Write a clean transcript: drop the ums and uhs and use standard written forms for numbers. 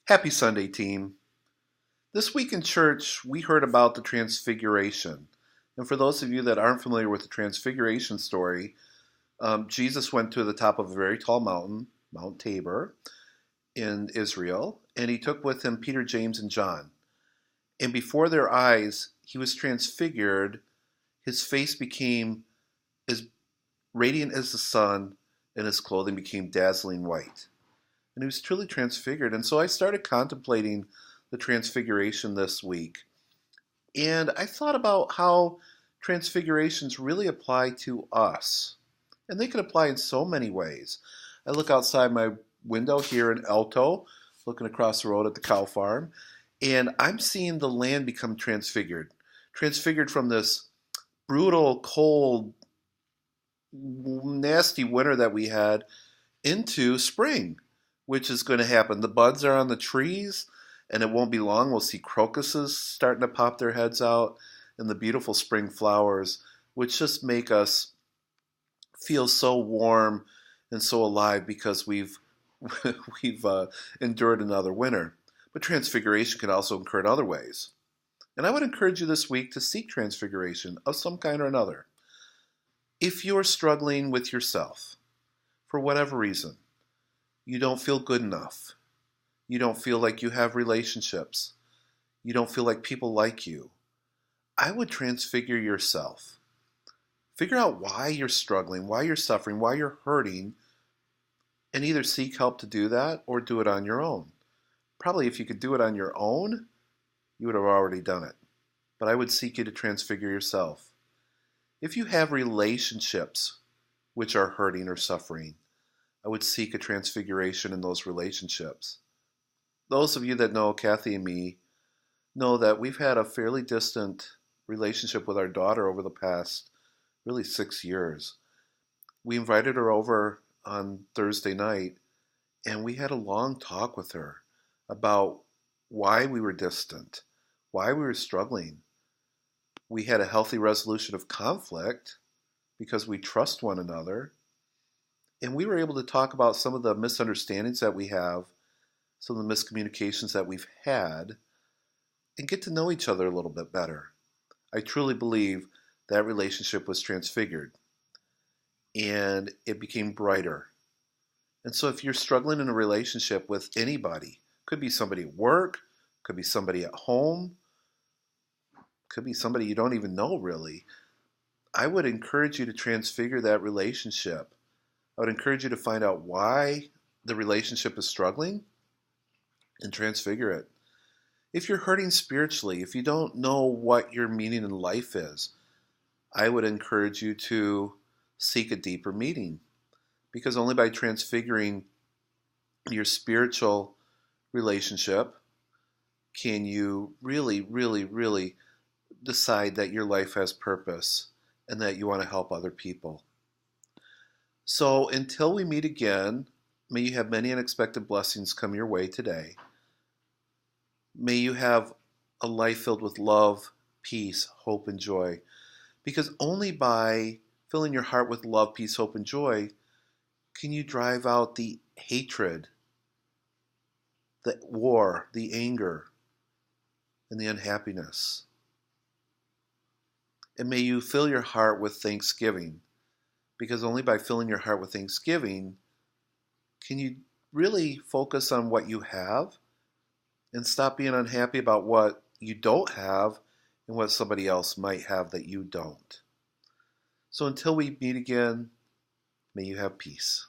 Happy Sunday, team. This week in church, we heard about the Transfiguration. And for those of you that aren't familiar with the Transfiguration story, Jesus went to the top of a very tall mountain, Mount Tabor, in Israel, and he took with him Peter, James, and John. And before their eyes, he was transfigured. His face became as radiant as the sun, and his clothing became dazzling white. And he was truly transfigured. And so I started contemplating the transfiguration this week. And I thought about how transfigurations really apply to us. And they can apply in so many ways. I look outside my window here in Alto, looking across the road at the cow farm, and I'm seeing the land become transfigured. Transfigured from this brutal, cold, nasty winter that we had into spring, which is going to happen. The buds are on the trees, and it won't be long. We'll see crocuses starting to pop their heads out, and the beautiful spring flowers, which just make us feel so warm and so alive because we've endured another winter. But transfiguration can also occur in other ways. And I would encourage you this week to seek transfiguration of some kind or another. If you're struggling with yourself, for whatever reason, you don't feel good enough, you don't feel like you have relationships, you don't feel like people like you, I would transfigure yourself. Figure out why you're struggling, why you're suffering, why you're hurting, and either seek help to do that or do it on your own. Probably if you could do it on your own, you would have already done it. But I would seek you to transfigure yourself. If you have relationships which are hurting or suffering, I would seek a transfiguration in those relationships. Those of you that know Kathy and me know that we've had a fairly distant relationship with our daughter over the past really 6 years. We invited her over on Thursday night, and we had a long talk with her about why we were distant, why we were struggling. We had a healthy resolution of conflict because we trust one another. And we were able to talk about some of the misunderstandings that we have, some of the miscommunications that we've had, and get to know each other a little bit better. I truly believe that relationship was transfigured and it became brighter. And so if you're struggling in a relationship with anybody, could be somebody at work, could be somebody at home, could be somebody you don't even know really, I would encourage you to transfigure that relationship. I would encourage you to find out why the relationship is struggling and transfigure it. If you're hurting spiritually, if you don't know what your meaning in life is, I would encourage you to seek a deeper meaning, because only by transfiguring your spiritual relationship can you really, really, really decide that your life has purpose and that you want to help other people. So until we meet again, may you have many unexpected blessings come your way today. May you have a life filled with love, peace, hope, and joy. Because only by filling your heart with love, peace, hope, and joy can you drive out the hatred, the war, the anger, and the unhappiness. And may you fill your heart with thanksgiving, because only by filling your heart with thanksgiving can you really focus on what you have and stop being unhappy about what you don't have and what somebody else might have that you don't. So until we meet again, may you have peace.